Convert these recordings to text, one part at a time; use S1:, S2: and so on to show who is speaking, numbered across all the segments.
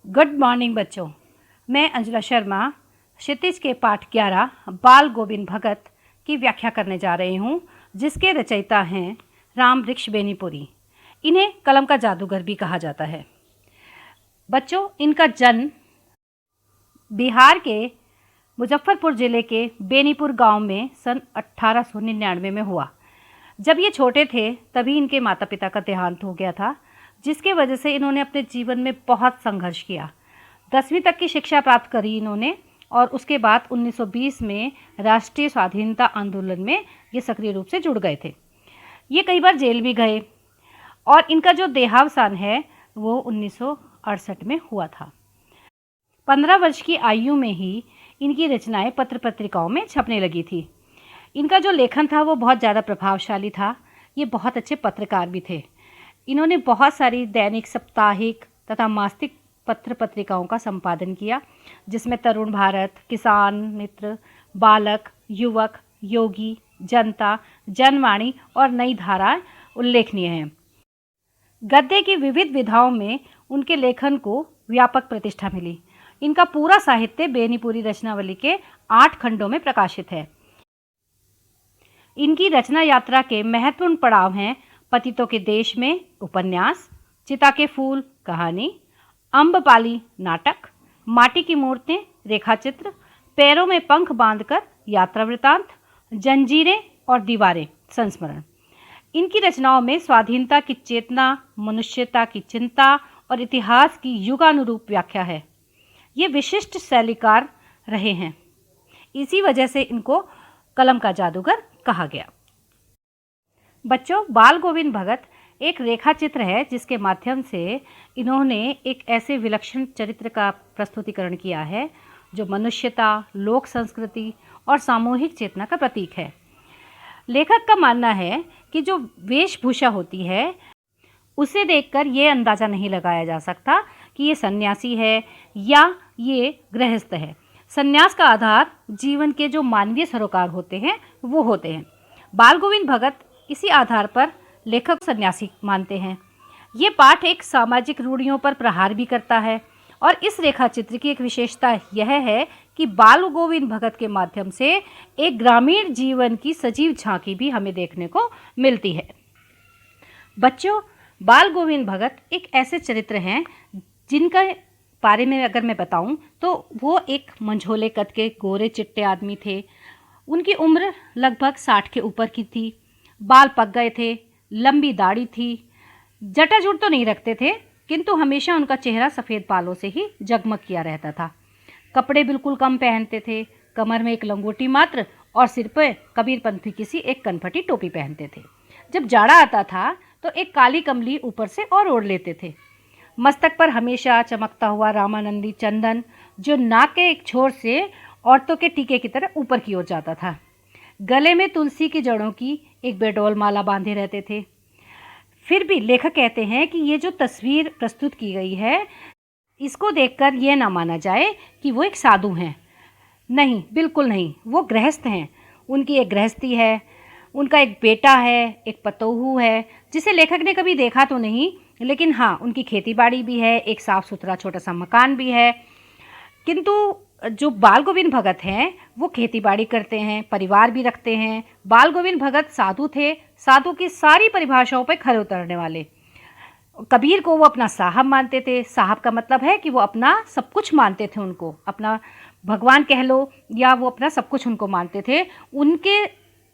S1: Good morning बच्चों। मैं अंजुला शर्मा क्षितिज के पाठ 11 बाल गोविंद भगत की व्याख्या करने जा रही हूँ, जिसके रचयिता हैं राम वृक्ष बेनीपुरी। इन्हें कलम का जादूगर भी कहा जाता है। बच्चों, इनका जन्म बिहार के मुजफ्फरपुर ज़िले के बेनीपुर गांव में सन 1899 में हुआ। जब ये छोटे थे तभी इनके माता पिता का देहांत हो गया था, जिसके वजह से इन्होंने अपने जीवन में बहुत संघर्ष किया। 10वीं तक की शिक्षा प्राप्त करी इन्होंने और उसके बाद 1920 में राष्ट्रीय स्वाधीनता आंदोलन में ये सक्रिय रूप से जुड़ गए थे। ये कई बार जेल भी गए और इनका जो देहावसान है वो 1968 में हुआ था। 15 वर्ष की आयु में ही इनकी रचनाएं पत्र पत्रिकाओं में छपने लगी थी। इनका जो लेखन था वो बहुत ज़्यादा प्रभावशाली था। ये बहुत अच्छे पत्रकार भी थे। इन्होंने बहुत सारी दैनिक, साप्ताहिक तथा मासिक पत्र पत्रिकाओं का संपादन किया, जिसमें तरुण भारत, किसान मित्र, बालक, युवक, योगी, जनता, जनवाणी और नई धारा उल्लेखनीय हैं। गद्य की विविध विधाओं में उनके लेखन को व्यापक प्रतिष्ठा मिली। इनका पूरा साहित्य बेनीपुरी रचनावली के 8 खंडों में प्रकाशित है। इनकी रचना यात्रा के महत्वपूर्ण पड़ाव हैं पतितों के देश में उपन्यास, चिता के फूल कहानी, अम्बपाली नाटक, माटी की मूर्तें रेखाचित्र, पैरों में पंख बांधकर यात्रा वृतांत, जंजीरें और दीवारें संस्मरण। इनकी रचनाओं में स्वाधीनता की चेतना, मनुष्यता की चिंता और इतिहास की युगानुरूप व्याख्या है। ये विशिष्ट शैलीकार रहे हैं। इसी वजह से इनको कलम का जादूगर कहा गया। बच्चों, बाल गोविंद भगत एक रेखा चित्र है जिसके माध्यम से इन्होंने एक ऐसे विलक्षण चरित्र का प्रस्तुतिकरण किया है जो मनुष्यता, लोक संस्कृति और सामूहिक चेतना का प्रतीक है। लेखक का मानना है कि जो वेशभूषा होती है उसे देखकर ये अंदाज़ा नहीं लगाया जा सकता कि ये सन्यासी है या ये गृहस्थ है। सन्यास का आधार जीवन के जो मानवीय सरोकार होते हैं वो होते हैं। बाल गोविंद भगत इसी आधार पर लेखक सन्यासी मानते हैं। ये पाठ एक सामाजिक रूढ़ियों पर प्रहार भी करता है और इस रेखा चित्र की एक विशेषता यह है कि बाल गोविंद भगत के माध्यम से एक ग्रामीण जीवन की सजीव झांकी भी हमें देखने को मिलती है। बच्चों, बाल गोविंद भगत एक ऐसे चरित्र हैं जिनका बारे में अगर मैं बताऊं तो वो एक मंझोले कद के गोरे चिट्टे आदमी थे। उनकी उम्र लगभग 60 के ऊपर की थी। बाल पक गए थे, लंबी दाढ़ी थी। जटाजूट तो नहीं रखते थे, किंतु हमेशा उनका चेहरा सफ़ेद बालों से ही जगमग किया रहता था। कपड़े बिल्कुल कम पहनते थे, कमर में एक लंगोटी मात्र और सिर पर कबीरपंथी किसी एक कनफटी टोपी पहनते थे। जब जाड़ा आता था तो एक काली कमली ऊपर से और ओढ़ लेते थे। मस्तक पर हमेशा चमकता हुआ रामानंदी चंदन, जो नाक के एक छोर से औरतों के टीके की तरह ऊपर की ओर जाता था। गले में तुलसी की जड़ों की एक बेडोल माला बांधे रहते थे। फिर भी लेखक कहते हैं कि ये जो तस्वीर प्रस्तुत की गई है, इसको देखकर यह ना माना जाए कि वो एक साधु हैं। नहीं, बिल्कुल नहीं, वो गृहस्थ हैं। उनकी एक गृहस्थी है, उनका एक बेटा है, एक पतोहू है जिसे लेखक ने कभी देखा तो नहीं, लेकिन हाँ, उनकी खेती बाड़ी भी है, एक साफ़ सुथरा छोटा सा मकान भी है। किंतु जो बाल गोविंद भगत हैं वो खेती बाड़ी करते हैं, परिवार भी रखते हैं। बाल गोविंद भगत साधु थे, साधु की सारी परिभाषाओं पर खरे उतरने वाले। कबीर को वो अपना साहब मानते थे। साहब का मतलब है कि वो अपना सब कुछ मानते थे, उनको अपना भगवान कह लो या वो अपना सब कुछ उनको मानते थे। उनके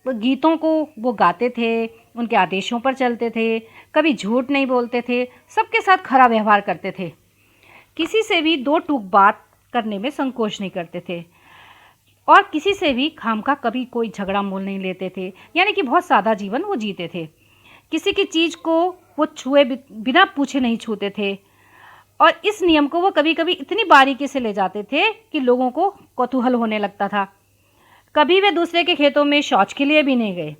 S1: गीतों को वो गाते थे, उनके आदेशों पर चलते थे, कभी झूठ नहीं बोलते थे, सबके साथ खरा व्यवहार करते थे, किसी से भी दो टूक बात करने में संकोच नहीं करते थे और किसी से भी खामखा कभी कोई झगड़ा मोल नहीं लेते थे। यानी कि बहुत सादा जीवन वो जीते थे। किसी की चीज़ को वो छुए बिना पूछे नहीं छूते थे और इस नियम को वो कभी कभी इतनी बारीकी से ले जाते थे कि लोगों को कौतूहल होने लगता था। कभी वे दूसरे के खेतों में शौच के लिए भी नहीं गए,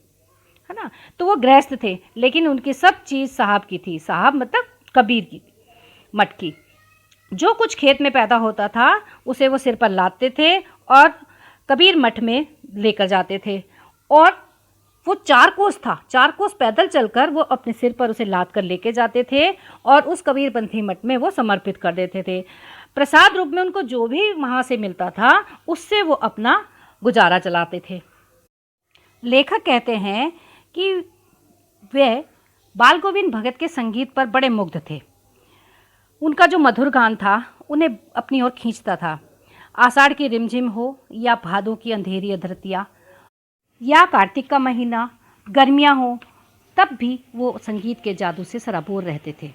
S1: है ना। तो वो गृहस्थ थे, लेकिन उनकी सब चीज़ साहब की थी। साहब मतलब कबीर की, मठ की। जो कुछ खेत में पैदा होता था उसे वो सिर पर लादते थे और कबीर मठ में लेकर जाते थे और वो 4 कोस था, 4 कोस पैदल चलकर वो अपने सिर पर उसे लाद कर लेके जाते थे और उस कबीरपंथी मठ में वो समर्पित कर देते थे। प्रसाद रूप में उनको जो भी वहाँ से मिलता था उससे वो अपना गुजारा चलाते थे। लेखक कहते हैं कि वे बाल गोविंद भगत के संगीत पर बड़े मुग्ध थे। उनका जो मधुर गान था उन्हें अपनी ओर खींचता था। आषाढ़ की रिमझिम हो या भादों की अंधेरी अधरतिया या कार्तिक का महीना, गर्मियाँ हो, तब भी वो संगीत के जादू से सराबोर रहते थे।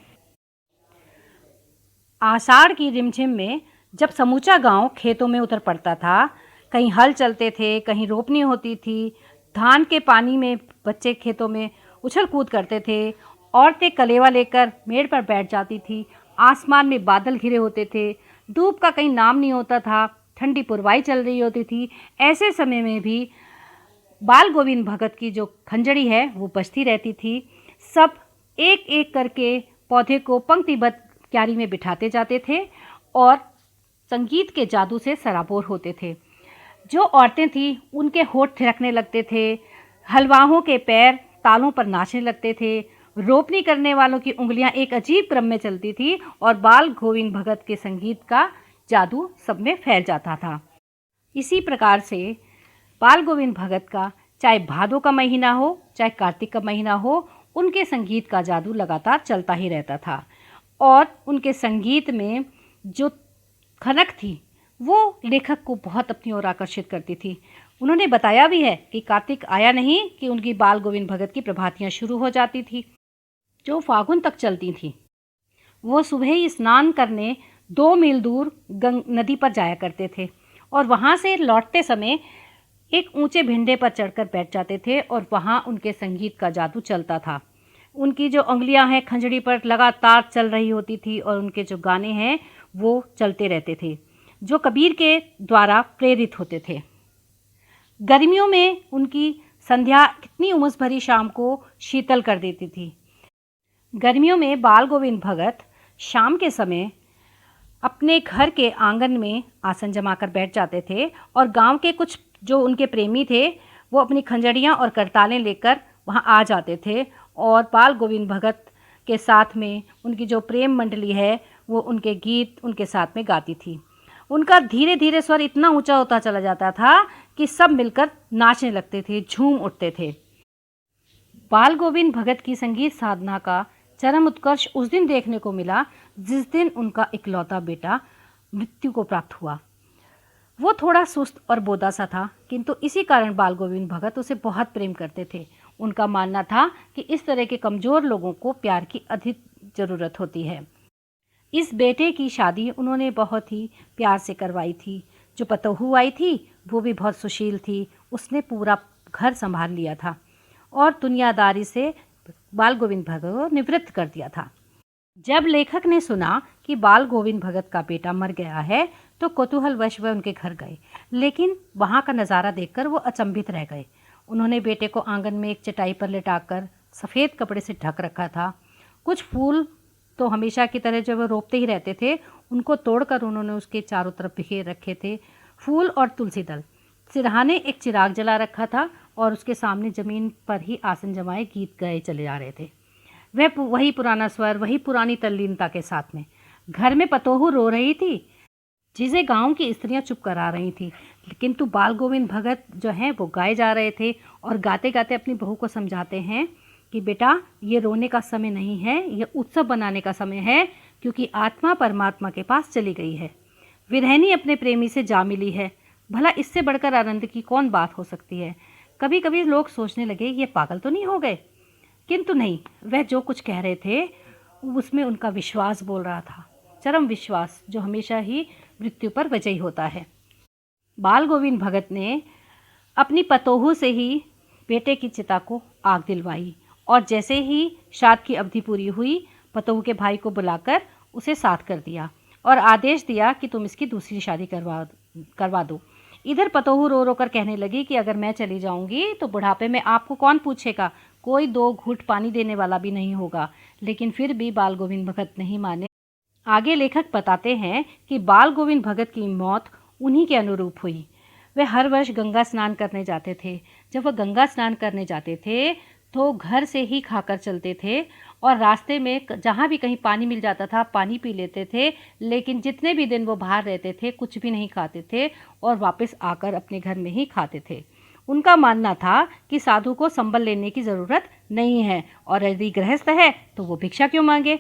S1: आषाढ़ की रिमझिम में जब समूचा गांव खेतों में उतर पड़ता था, कहीं हल चलते थे, कहीं रोपनी होती थी, धान के पानी में बच्चे खेतों में उछल कूद करते थे, औरतें कलेवा लेकर मेड़ पर बैठ जाती थी, आसमान में बादल घिरे होते थे, धूप का कहीं नाम नहीं होता था, ठंडी पुरवाई चल रही होती थी। ऐसे समय में भी बाल गोविंद भगत की जो खंजड़ी है वो बजती रहती थी। सब एक एक करके पौधे को पंक्तिबद्ध क्यारी में बिठाते जाते थे और संगीत के जादू से सराबोर होते थे। जो औरतें थीं उनके होठ थिरकने लगते थे, हलवाहों के पैर तालों पर नाचने लगते थे, रोपनी करने वालों की उंगलियां एक अजीब क्रम में चलती थी और बाल गोविंद भगत के संगीत का जादू सब में फैल जाता था। इसी प्रकार से बाल गोविंद भगत का चाहे भादों का महीना हो चाहे कार्तिक का महीना हो, उनके संगीत का जादू लगातार चलता ही रहता था और उनके संगीत में जो खनक थी वो लेखक को बहुत अपनी ओर आकर्षित करती थी। उन्होंने बताया भी है कि कार्तिक आया नहीं कि उनकी बाल गोविंद भगत की प्रभातियां शुरू हो जाती थी, जो फागुन तक चलती थी। वो सुबह ही स्नान करने 2 मील दूर नदी पर जाया करते थे और वहाँ से लौटते समय एक ऊंचे भिंडे पर चढ़कर बैठ जाते थे और वहाँ उनके संगीत का जादू चलता था। उनकी जो उंगलियां हैं खंजड़ी पर लगातार चल रही होती थी और उनके जो गाने हैं वो चलते रहते थे, जो कबीर के द्वारा प्रेरित होते थे। गर्मियों में उनकी संध्या कितनी उमस भरी शाम को शीतल कर देती थी। गर्मियों में बाल गोविंद भगत शाम के समय अपने घर के आंगन में आसन जमाकर बैठ जाते थे और गांव के कुछ जो उनके प्रेमी थे वो अपनी खंजड़ियाँ और करतालें लेकर वहाँ आ जाते थे और बाल गोविंद भगत के साथ में उनकी जो प्रेम मंडली है वो उनके गीत उनके साथ में गाती थी। उनका धीरे धीरे स्वर इतना ऊंचा होता चला जाता था कि सब मिलकर नाचने लगते थे, झूम उठते थे। बाल गोविंद भगत की संगीत साधना का चरम उत्कर्ष उस दिन देखने को मिला जिस दिन उनका इकलौता बेटा मृत्यु को प्राप्त हुआ। वो थोड़ा सुस्त और बोदा सा था, किंतु इसी कारण बाल गोविंद भगत उसे बहुत प्रेम करते थे। उनका मानना था कि इस तरह के कमज़ोर लोगों को प्यार की अधिक ज़रूरत होती है। इस बेटे की शादी उन्होंने बहुत ही प्यार से करवाई थी। जो पतोहू आई थी वो भी बहुत सुशील थी, उसने पूरा घर संभाल लिया था और दुनियादारी से बाल गोविंद भगत को निवृत्त कर दिया था। जब लेखक ने सुना कि बाल गोविंद भगत का बेटा मर गया है तो कौतूहलवश वह उनके घर गए, लेकिन वहाँ का नज़ारा देखकर वो अचंभित रह गए। उन्होंने बेटे को आंगन में एक चटाई पर लिटाकर सफ़ेद कपड़े से ढक रखा था। कुछ फूल तो हमेशा की तरह जब वो रोपते ही रहते थे, उनको तोड़कर उन्होंने उसके चारों तरफ बिखेर रखे थे। फूल और तुलसी दल, सिरहाने एक चिराग जला रखा था और उसके सामने ज़मीन पर ही आसन जमाए गीत गाए चले जा रहे थे। वह वही पुराना स्वर, वही पुरानी तल्लीनता के साथ में। घर में पतोहू रो रही थी जिसे गांव की स्त्रियां चुप करा रही थी, किंतु बाल गोविंद भगत जो हैं वो गाए जा रहे थे और गाते गाते अपनी बहू को समझाते हैं कि बेटा ये रोने का समय नहीं है, ये उत्सव बनाने का समय है, क्योंकि आत्मा परमात्मा के पास चली गई है। विरहनी अपने प्रेमी से जा मिली है, भला इससे बढ़कर आनंद की कौन बात हो सकती है। कभी कभी लोग सोचने लगे ये पागल तो नहीं हो गए, किंतु नहीं, वह जो कुछ कह रहे थे उसमें उनका विश्वास बोल रहा था, चरम विश्वास जो हमेशा ही मृत्यु पर विजयी होता है। बाल गोविंद भगत ने अपनी पतोहू से ही बेटे की चिता को आग दिलवाई और जैसे ही श्राद्ध की अवधि पूरी हुई, पतोहू के भाई को बुलाकर उसे साथ कर दिया और आदेश दिया कि तुम इसकी दूसरी शादी करवा दो। इधर पतोहू रो रो कर कहने लगी कि अगर मैं चली जाऊंगी तो बुढ़ापे में आपको कौन पूछेगा, कोई 2 घूंट पानी देने वाला भी नहीं होगा। लेकिन फिर भी बाल गोविंद भगत नहीं माने। आगे लेखक बताते हैं कि बाल गोविंद भगत की मौत उन्हीं के अनुरूप हुई। वे हर वर्ष गंगा स्नान करने जाते थे। जब वह गंगा स्नान करने जाते थे तो घर से ही खाकर चलते थे और रास्ते में जहाँ भी कहीं पानी मिल जाता था पानी पी लेते थे, लेकिन जितने भी दिन वो बाहर रहते थे कुछ भी नहीं खाते थे और वापस आकर अपने घर में ही खाते थे। उनका मानना था कि साधु को संबल लेने की ज़रूरत नहीं है और यदि गृहस्थ है तो वो भिक्षा क्यों मांगे।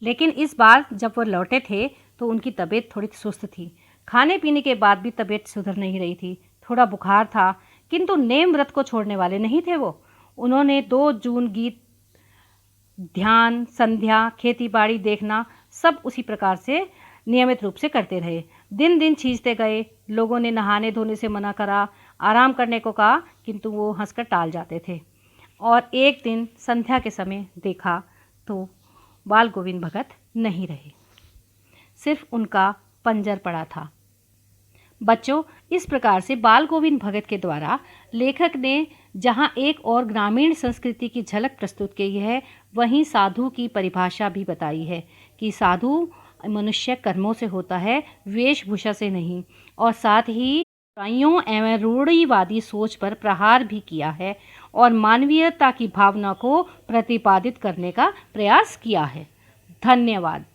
S1: लेकिन इस बार जब वो लौटे थे तो उनकी तबीयत थोड़ी सुस्त थी। खाने पीने के बाद भी तबीयत सुधर नहीं रही थी, थोड़ा बुखार था, किंतु नेम व्रत को छोड़ने वाले नहीं थे वो। उन्होंने 2 जून गीत, ध्यान, संध्या, खेती बाड़ी देखना सब उसी प्रकार से नियमित रूप से करते रहे। दिन दिन खींचते गए। लोगों ने नहाने धोने से मना करा, आराम करने को कहा, किंतु वो हंसकर टाल जाते थे। और एक दिन संध्या के समय देखा तो बाल गोविंद भगत नहीं रहे, सिर्फ उनका पंजर पड़ा था। बच्चों, इस प्रकार से बाल गोविंद भगत के द्वारा लेखक ने जहाँ एक और ग्रामीण संस्कृति की झलक प्रस्तुत की है, वहीं साधु की परिभाषा भी बताई है कि साधु मनुष्य कर्मों से होता है, वेशभूषा से नहीं। और साथ ही बुराइयों एवं रूढ़िवादी सोच पर प्रहार भी किया है और मानवीयता की भावना को प्रतिपादित करने का प्रयास किया है। धन्यवाद।